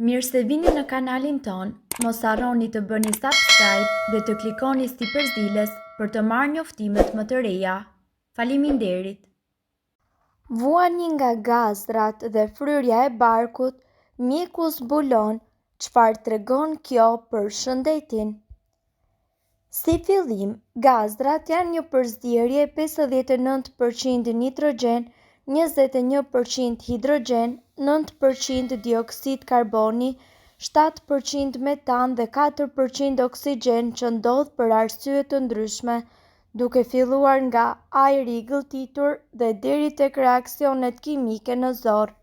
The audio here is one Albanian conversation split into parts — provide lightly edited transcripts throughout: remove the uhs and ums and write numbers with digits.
Mirë se vini në kanalin ton, mos harroni të bëni subscribe dhe të klikoni si përzdiles për të marrë njoftimet më të reja. Faleminderit! Vuani nga gazrat dhe fryrja e barkut, mjeku zbulon çfarë tregon kjo për shëndetin. Si fillim, gazrat janë një përzierje 59% nitrogen, 21% hidrogen, 9% dioksid karboni, 7% metan dhe 4% oksigjen që ndodh për arsye të ndryshme, duke filluar nga ajri i gëlltitur dhe deri tek reaksionet kimike në zorr.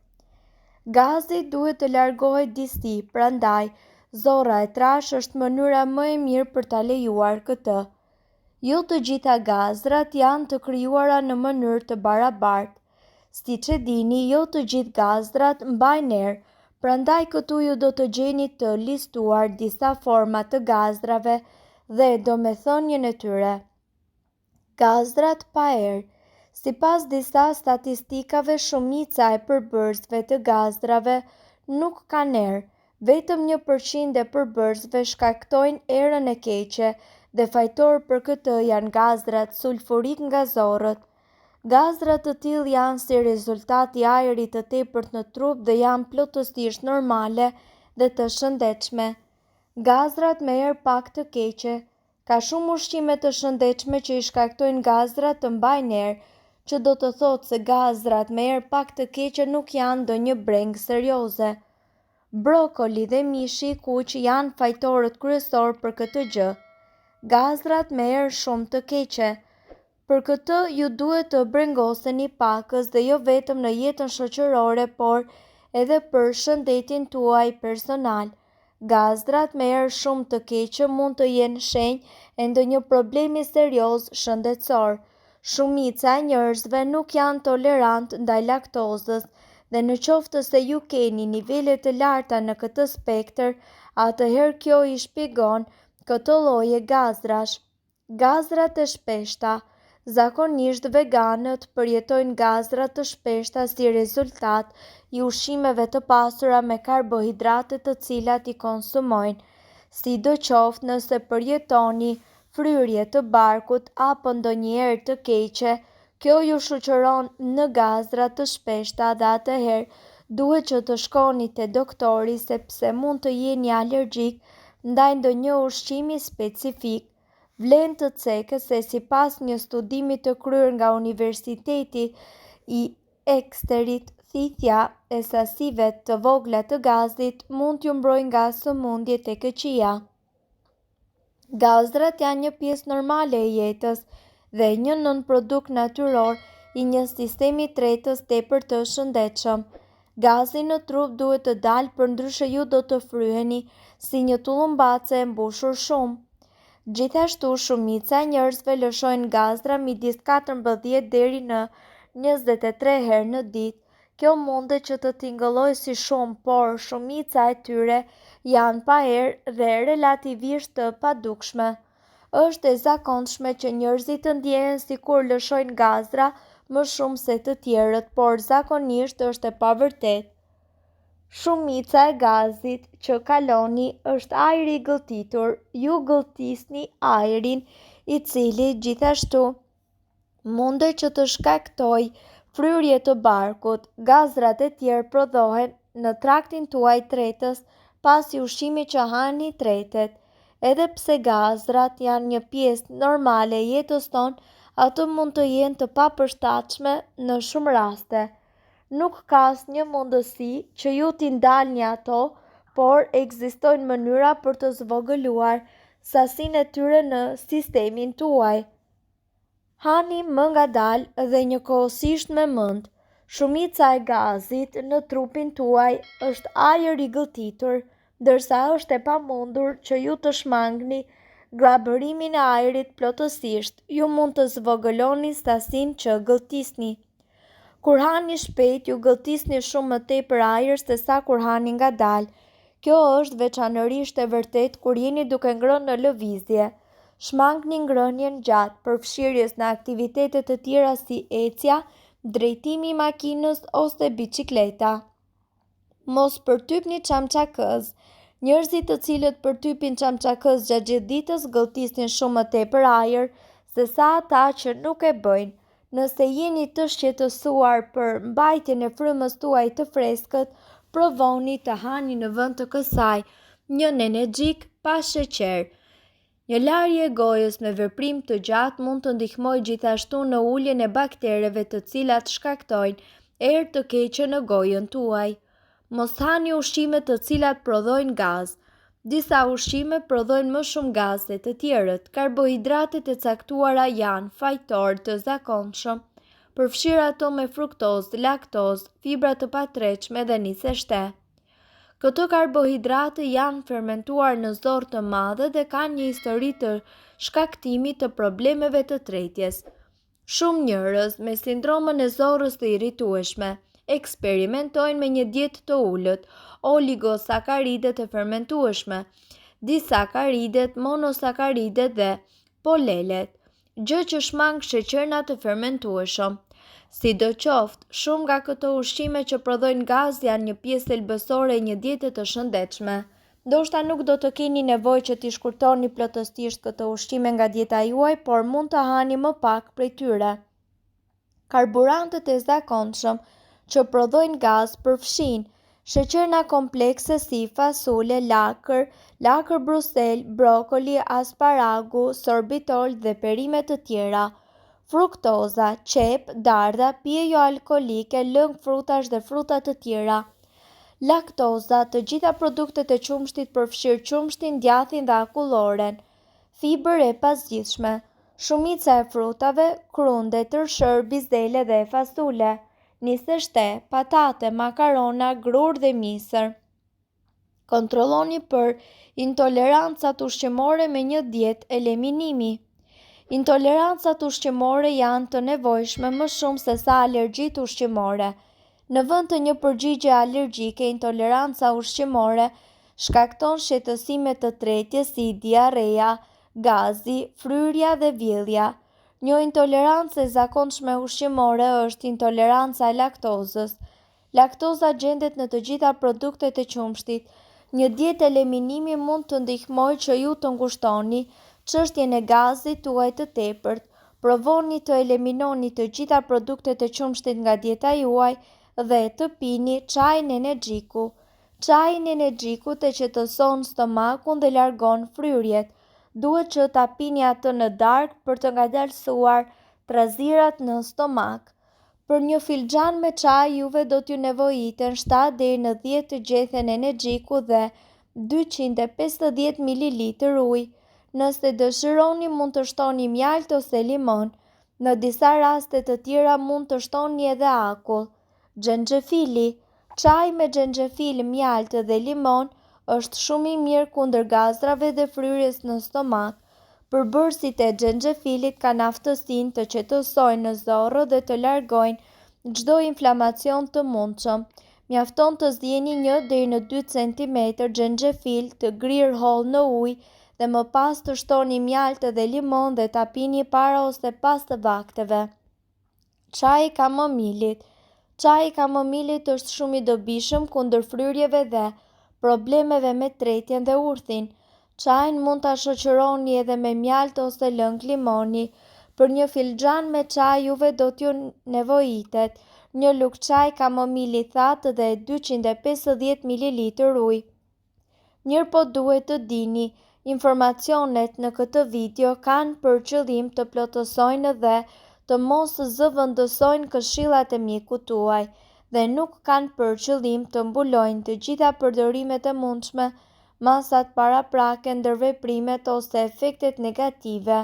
Gazi duhet të largohet disi, prandaj zorra e trash është mënyra më e mirë për ta lejuar këtë. Jo të gjitha gazrat janë të krijuara në mënyrë të barabartë. Siç e dini, jo të gjithë gazrat mbajnë erë, prandaj këtu ju do të gjeni të listuar disa forma të gazrave dhe domethënien e tyre. Gazrat pa erë. Sipas disa statistikave, shumica e përbërësve të gazrave nuk kanë erë. Vetëm 1% e përbërësve shkaktojnë erën e keqe dhe fajtor për këtë janë gazrat sulfurik nga zorët. Gazrat të tillë janë si rezultat i ajrit të tepërt në trup dhe janë plotësisht normale dhe të shëndetshme. Gazrat me erë pak të keqe. Ka shumë ushqime të shëndetshme që i shkaktojnë gazrat të mbajnë erë, që do të thotë se gazrat me erë pak të keqe nuk janë ndonjë brengë serioze. Brokoli dhe mishi i kuq janë fajtorët kryesor për këtë gjë. Gazrat me erë shumë të keqe. Për këtë ju duhet të brengoseni pakës dhe jo vetëm në jetën shoqërore, por edhe për shëndetin tuaj personal. Gazrat me erë shumë të keqe mund të jenë shenjë e ndonjë problemi serioz shëndetësor. Shumica e njerëzve nuk janë tolerant ndaj laktozës dhe në qoftë se ju keni nivele të larta në këtë spektër, atëherë kjo i shpjegon këtë lloje gazrash. Gazrat e shpeshta. Zakonisht veganët përjetojnë gazra të shpeshta si rezultat i ushqimeve të pasura me karbohidrate të cilat i konsumojnë. Sidoqoftë nëse përjetoni fryrje të barkut apo ndonjë erë të keqe, kjo ju shoqëron në gazra të shpeshta dhe atëherë duhet që të shkoni te doktori sepse mund të jeni alergjik ndaj ndonjë ushqimi specifik. Vlen të cekë se sipas një studimi të kryer nga Universiteti i Exeterit, thithja e sasive të vogla të gazit mund t'ju mbrojë nga sëmundjet e këqija. Gazrat janë një pjesë normale e jetës dhe një nënprodukt natyror i një sistemi tretës tepër të shëndetshëm. Gazi në trup duhet të dalë, përndryshe ju do të fryheni si një tullumbace e mbushur shumë. Gjithashtu, shumica e njerëzve lëshojnë gazra midis 14 deri në 23 herë në ditë. Kjo mundet që të tingëllojë si shumë, por shumica e tyre janë pa erë dhe relativisht të padukshme. Është e zakonshme që njerëzit të ndjehen sikur lëshojnë gazra më shumë se të tjerët, por zakonisht është e pavërtetë. Shumica e gazit që kaloni është ajri i gëlltitur. Ju gëlltisni ajrin, i cili gjithashtu mundet që të shkaktojë fryrje të barkut. Gazrat e tjerë prodhohen në traktin tuaj tretës pasi ushqimi që hani tretet. Edhe pse gazrat janë një pjesë normale e jetës tonë, ato mund të jenë të papërshtatshme në shumë raste. Nuk ka asnjë mundësi që ju t'i ndalni ato, por ekzistojnë mënyra për të zvogëluar sasinë e tyre në sistemin tuaj. Hani më ngadalë dhe njëkohësisht me mend. Shumica e gazit në trupin tuaj është ajër i gëlltitur, ndërsa është e pamundur që ju të shmangni grabërimin e ajrit plotësisht. Ju mund të zvogëloni sasinë që gëlltisni. Kur hani shpejt, ju gëlltisni shumë më tepër ajër se sa kur hani ngadalë. Kjo është veçanërisht e vërtetë kur jeni duke ngrënë në lëvizje. Shmangni ngrënien gjatë përfshirjes në aktivitete të tjera si ecja, drejtimi i makinës ose biçikleta. Mos përtypni çamçakëz. Njerëzit të cilët përtypin çamçakëz gjatë gjithë ditës gëlltisnin shumë më tepër ajër se sa ata që nuk e bëjnë. Nëse jeni të shqetësuar për mbajtjen e frymës tuaj të freskët, provoni të hani në vend të kësaj një energjik pa sheqer. Një larje e gojës me veprim të gjatë mund të ndihmojë gjithashtu në uljen e baktereve të cilat shkaktojnë erë të keqe në gojën tuaj. Mos hani ushqime të cilat prodhojnë gaz. Disa ushqime prodhojnë më shumë gaz se të tjerët. Karbohidratet e caktuara janë fajtor të zakonshëm, përfshirë ato me fruktozë, laktozë, fibra të patreqme dhe nisë shte. Këto karbohidrate janë fermentuar në zorë të madhe dhe kanë një histori të shkaktimit të problemeve të tretjes. Shumë njerëz me sindromën e zorrës të irritueshme eksperimentojnë me një dietë të ulët, oligosakaridet e fermentueshme, disakaridet, monosakaridet dhe polelet, gjë që shmang sheqernat të fermentueshëm. Sidoqoftë, shumë nga këto ushqime që prodhojnë gaz janë një pjesë thelbësore e një diete të shëndetshme. Ndoshta nuk do të keni nevojë që t'i shkurtoni plotësisht këto ushqime nga dieta juaj, por mund të hani më pak prej tyre. Karburantet e zakonshëm që prodhojnë gaz përfshijnë sheqerna komplekse si fasule, lakër brusel, brokoli, asparagu, sorbitol dhe perime të tjera. Fruktoza, qep, dardha, pije jo alkolike, lëng frutash dhe fruta të tjera. Laktoza, të gjitha produktet e qumshtit përfshirë qumshtin, djathin dhe akulloren. Fiber e pasgjithshme, shumica e frutave, krunde, tërshër, bizdele dhe fasule, nisë shte, patate, makarona, grur dhe misër. Kontrolloni për intolerancat ushqimore me një dietë eliminimi. Intolerancat ushqimore janë të nevojshme më shumë se sa alergjitë ushqimore. Në vend të një përgjigje alergjike, intoleranca ushqimore shkakton shqetësime të tretjes si diarrea, gazi, fryrja dhe vjellja. Një intolerancë e zakonshme ushqimore është intoleranca e laktozës. Laktoza gjendet në të gjitha produktet e qumshtit. Një dietë eliminimi mund të ndihmojë që ju të ngushtoni çështjen e gazit tuaj të tepërt. Provoni të eliminoni të gjitha produktet e qumshtit nga dieta juaj dhe të pini çajin energjiku. Çaji energjiku të qetëson stomakun dhe largon fryrjet. Duhet që ta pini atë në darkë për të ngadalësuar trazirat në stomak. Për një filxhan me çaj juve do t'ju nevojiten 7 deri në 10 gjethen energjiku dhe 250 ml ujë. Nëse dëshironi mund të shtoni mjalt ose limon. Në disa raste të tjera mund të shtoni edhe akull. Xhenxhefili. Çaj me xhenxhefil, mjalt dhe limon është shumë i mirë kundër gazrave dhe fryrjes në stomak. Përbërësit e xhenxhefilit kanë aftësinë të qetësojnë në zorrë dhe të largojnë çdo inflamacion të mundshëm. Mjafton të zgjeni 1 deri në 2 cm xhenxhefil të grirë holl në ujë dhe më pas të shtoni mjalt dhe limon dhe ta pini para ose pas të vakteve. Çaji kamomilit. Çaji kamomilit është shumë i dobishëm kundër fryrjeve dhe problemeve me tretjen dhe urthin. Çajin mund ta shoqëroni edhe me mjalt ose lëng limoni. Për një filxhan me çaj juve do t'ju nevojitet 1 lugë çaj kamomili thatë dhe 250 ml ujë. Mirëpo duhet të dini, informacionet në këtë video kanë për qëllim të plotësojnë dhe të mos zëvendësojnë këshillat e mjekut tuaj dhe nuk kanë për qëllim të mbulojnë të gjitha përdorimet e mundshme, masat paraprake, ndërveprimet ose efektet negative.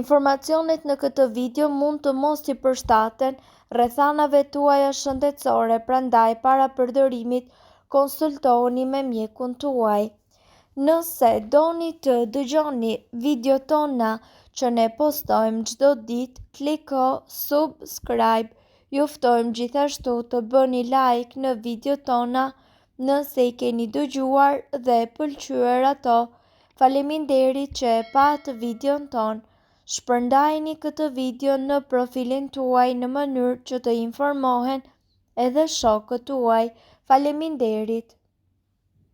Informacionet në këtë video mund të mos i përshtaten rrethanave tuaja shëndetësore, prandaj para përdorimit konsultohuni me mjekun tuaj. Nëse doni të dëgjoni video tona që ne postojmë çdo ditë, kliko subscribe. Ju ftojmë gjithashtu të bëni like në video tona nëse i keni dëgjuar dhe pëlqyer ato. Faleminderit që e pat videon ton. Shpërndajini këtë video në profilin tuaj në mënyrë që të informohen edhe shokët tuaj. Faleminderit.